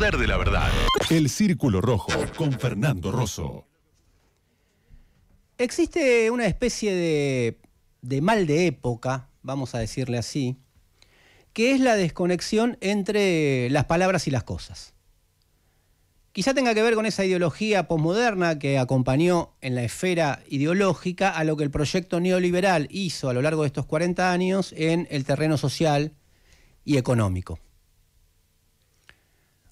poder de la verdad. El Círculo Rojo, con Fernando Rosso. Existe una especie de mal de época, vamos a decirle así, que es la desconexión entre las palabras y las cosas. Quizá tenga que ver con esa ideología posmoderna que acompañó en la esfera ideológica a lo que el proyecto neoliberal hizo a lo largo de estos 40 años en el terreno social y económico.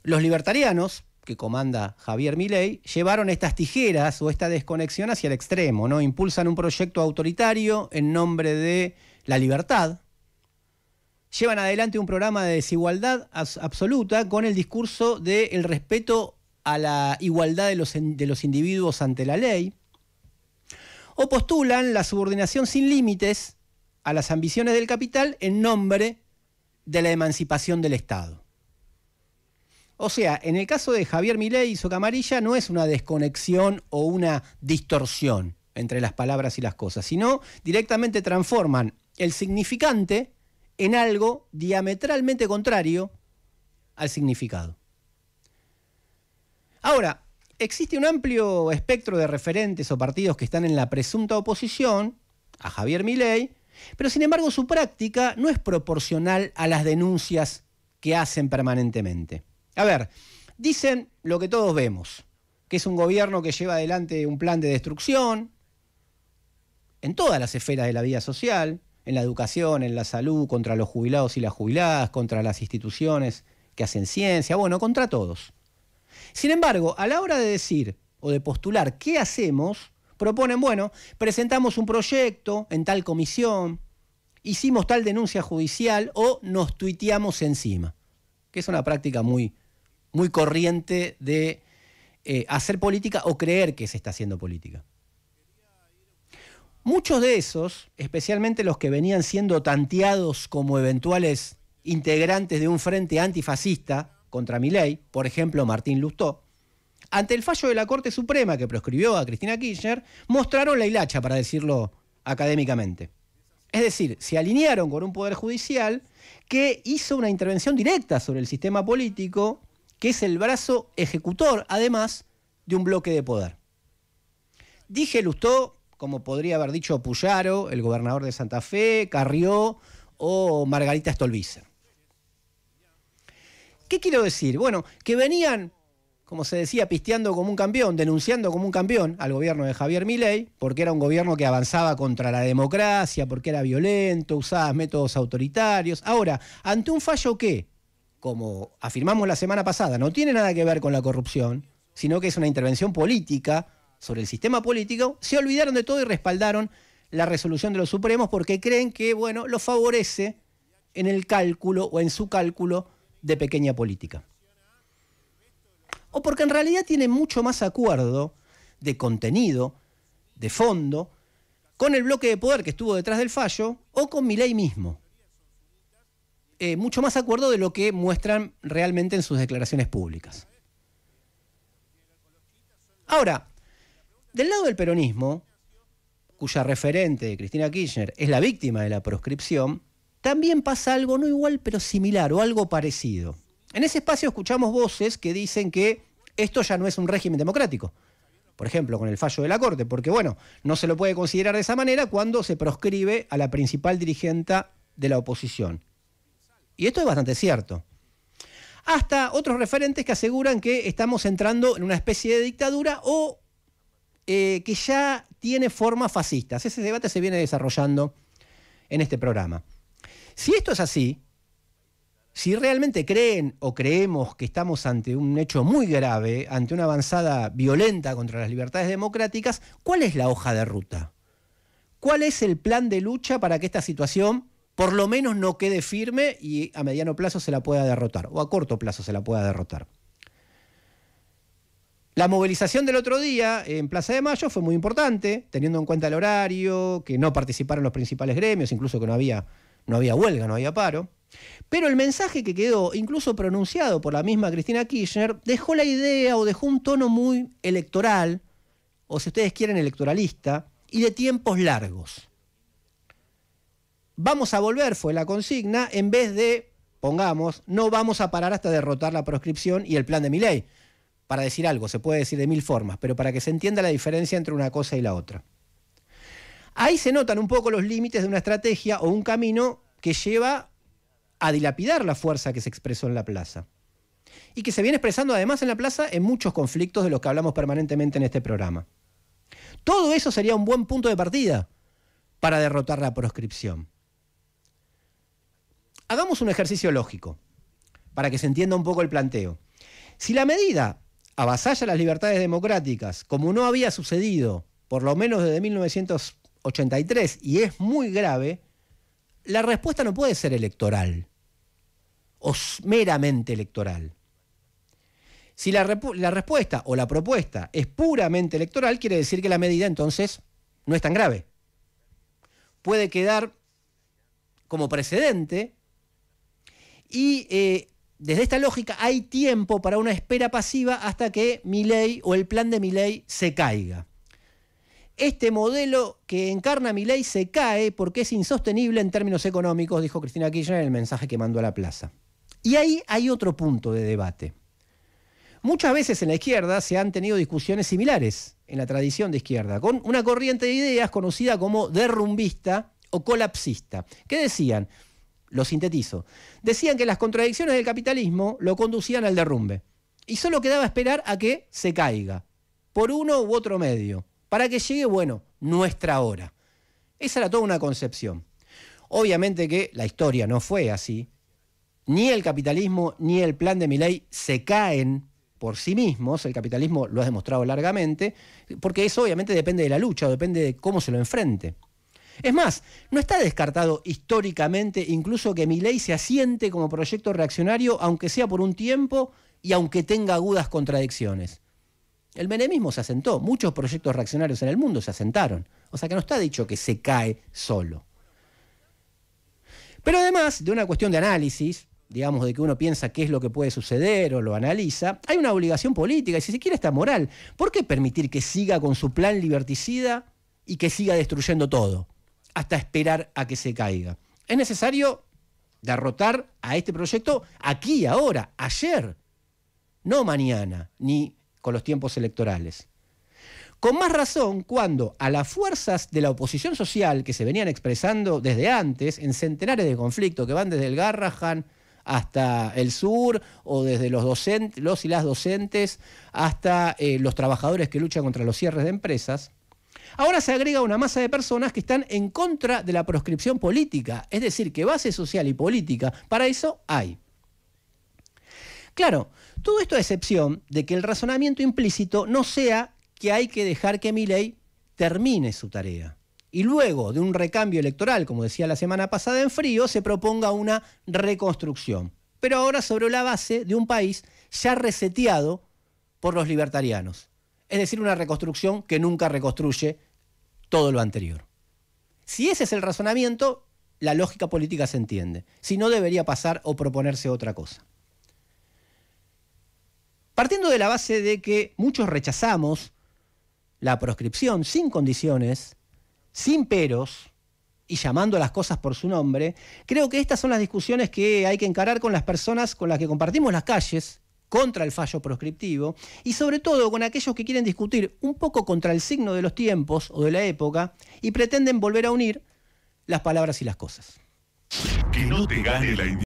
Los libertarianos, que comanda Javier Milei, llevaron estas tijeras o esta desconexión hacia el extremo, ¿no? Impulsan un proyecto autoritario en nombre de la libertad. Llevan adelante un programa de desigualdad absoluta con el discurso del respeto a la igualdad de los individuos ante la ley, o postulan la subordinación sin límites a las ambiciones del capital en nombre de la emancipación del Estado. O sea, en el caso de Javier Milei y su camarilla no es una desconexión o una distorsión entre las palabras y las cosas, sino directamente transforman el significante en algo diametralmente contrario al significado. Ahora, existe un amplio espectro de referentes o partidos que están en la presunta oposición a Javier Milei, pero sin embargo su práctica no es proporcional a las denuncias que hacen permanentemente. A ver, dicen lo que todos vemos, que es un gobierno que lleva adelante un plan de destrucción en todas las esferas de la vida social, en la educación, en la salud, contra los jubilados y las jubiladas, contra las instituciones que hacen ciencia, bueno, contra todos. Sin embargo, a la hora de decir o de postular qué hacemos, proponen, bueno, presentamos un proyecto en tal comisión, hicimos tal denuncia judicial o nos tuiteamos encima, que es una práctica muy corriente de hacer política o creer que se está haciendo política. Muchos de esos, especialmente los que venían siendo tanteados como eventuales integrantes de un frente antifascista contra Milei, por ejemplo Martín Lustó, ante el fallo de la Corte Suprema que proscribió a Cristina Kirchner, mostraron la hilacha, para decirlo académicamente. Es decir, se alinearon con un poder judicial que hizo una intervención directa sobre el sistema político, que es el brazo ejecutor, además, de un bloque de poder. Dije Lustó, como podría haber dicho Puyaro, el gobernador de Santa Fe, Carrió o Margarita Stolbizer. ¿Qué quiero decir? Bueno, que venían, como se decía, pisteando como un campeón, denunciando como un campeón al gobierno de Javier Milei, porque era un gobierno que avanzaba contra la democracia, porque era violento, usaba métodos autoritarios. Ahora, ante un fallo que, como afirmamos la semana pasada, no tiene nada que ver con la corrupción, sino que es una intervención política sobre el sistema político, se olvidaron de todo y respaldaron la resolución de los Supremos porque creen que, bueno, lo favorece en el cálculo o en su cálculo de pequeña política. O porque en realidad tiene mucho más acuerdo de contenido, de fondo, con el bloque de poder que estuvo detrás del fallo o con Milei mismo. Mucho más acuerdo de lo que muestran realmente en sus declaraciones públicas. Ahora, del lado del peronismo, cuya referente, Cristina Kirchner, es la víctima de la proscripción, también pasa algo no igual pero similar o algo parecido. En ese espacio escuchamos voces que dicen que esto ya no es un régimen democrático. Por ejemplo, con el fallo de la Corte, porque bueno, no se lo puede considerar de esa manera cuando se proscribe a la principal dirigente de la oposición. Y esto es bastante cierto. Hasta otros referentes que aseguran que estamos entrando en una especie de dictadura o que ya tiene formas fascistas. Ese debate se viene desarrollando en este programa. Si esto es así, si realmente creen o creemos que estamos ante un hecho muy grave, ante una avanzada violenta contra las libertades democráticas, ¿cuál es la hoja de ruta? ¿Cuál es el plan de lucha para que esta situación por lo menos no quede firme y a mediano plazo se la pueda derrotar, o a corto plazo se la pueda derrotar? La movilización del otro día en Plaza de Mayo fue muy importante, teniendo en cuenta el horario, que no participaron los principales gremios, incluso que no había huelga, no había paro. Pero el mensaje que quedó, incluso pronunciado por la misma Cristina Kirchner, dejó la idea o dejó un tono muy electoral, o si ustedes quieren electoralista, y de tiempos largos. Vamos a volver, fue la consigna, en vez de pongamos, no vamos a parar hasta derrotar la proscripción y el plan de Milei. Para decir algo, se puede decir de mil formas, pero para que se entienda la diferencia entre una cosa y la otra. Ahí se notan un poco los límites de una estrategia o un camino que lleva a dilapidar la fuerza que se expresó en la plaza. Y que se viene expresando además en la plaza en muchos conflictos de los que hablamos permanentemente en este programa. Todo eso sería un buen punto de partida para derrotar la proscripción. Hagamos un ejercicio lógico para que se entienda un poco el planteo. Si la medida avasalla las libertades democráticas, como no había sucedido por lo menos desde 1983, y es muy grave, la respuesta no puede ser electoral o meramente electoral. Si la respuesta o la propuesta es puramente electoral, quiere decir que la medida entonces no es tan grave. Puede quedar como precedente y desde esta lógica hay tiempo para una espera pasiva hasta que Milei o el plan de Milei se caiga. Este modelo que encarna Milei se cae porque es insostenible en términos económicos, dijo Cristina Kirchner en el mensaje que mandó a la plaza. Y ahí hay otro punto de debate. Muchas veces en la izquierda se han tenido discusiones similares en la tradición de izquierda, con una corriente de ideas conocida como derrumbista o colapsista, que decían, lo sintetizo, decían que las contradicciones del capitalismo lo conducían al derrumbe y solo quedaba esperar a que se caiga, por uno u otro medio, para que llegue, bueno, nuestra hora. Esa era toda una concepción. Obviamente que la historia no fue así. Ni el capitalismo ni el plan de Milei se caen por sí mismos, el capitalismo lo ha demostrado largamente, porque eso obviamente depende de la lucha, o depende de cómo se lo enfrente. Es más, no está descartado históricamente incluso que Milei se asiente como proyecto reaccionario, aunque sea por un tiempo y aunque tenga agudas contradicciones. El menemismo se asentó, muchos proyectos reaccionarios en el mundo se asentaron, o sea que no está dicho que se cae solo. Pero además de una cuestión de análisis, digamos, de que uno piensa qué es lo que puede suceder o lo analiza, hay una obligación política y si se quiere hasta moral. ¿Por qué permitir que siga con su plan liberticida y que siga destruyendo todo hasta esperar a que se caiga? Es necesario derrotar a este proyecto aquí, ahora, ayer, no mañana, ni con los tiempos electorales. Con más razón cuando a las fuerzas de la oposición social que se venían expresando desde antes, en centenares de conflictos que van desde el Garrahan hasta el sur, o desde los y las docentes hasta los trabajadores que luchan contra los cierres de empresas, ahora se agrega una masa de personas que están en contra de la proscripción política, es decir, que base social y política, para eso hay. Claro, todo esto a excepción de que el razonamiento implícito no sea que hay que dejar que Milei termine su tarea. Y luego de un recambio electoral, como decía la semana pasada en Frío, se proponga una reconstrucción. Pero ahora sobre la base de un país ya reseteado por los libertarianos. Es decir, una reconstrucción que nunca reconstruye todo lo anterior. Si ese es el razonamiento, la lógica política se entiende. Si no, debería pasar o proponerse otra cosa. Partiendo de la base de que muchos rechazamos la proscripción sin condiciones, sin peros y llamando a las cosas por su nombre, creo que estas son las discusiones que hay que encarar con las personas con las que compartimos las calles contra el fallo proscriptivo y sobre todo con aquellos que quieren discutir un poco contra el signo de los tiempos o de la época y pretenden volver a unir las palabras y las cosas. Que no te gane la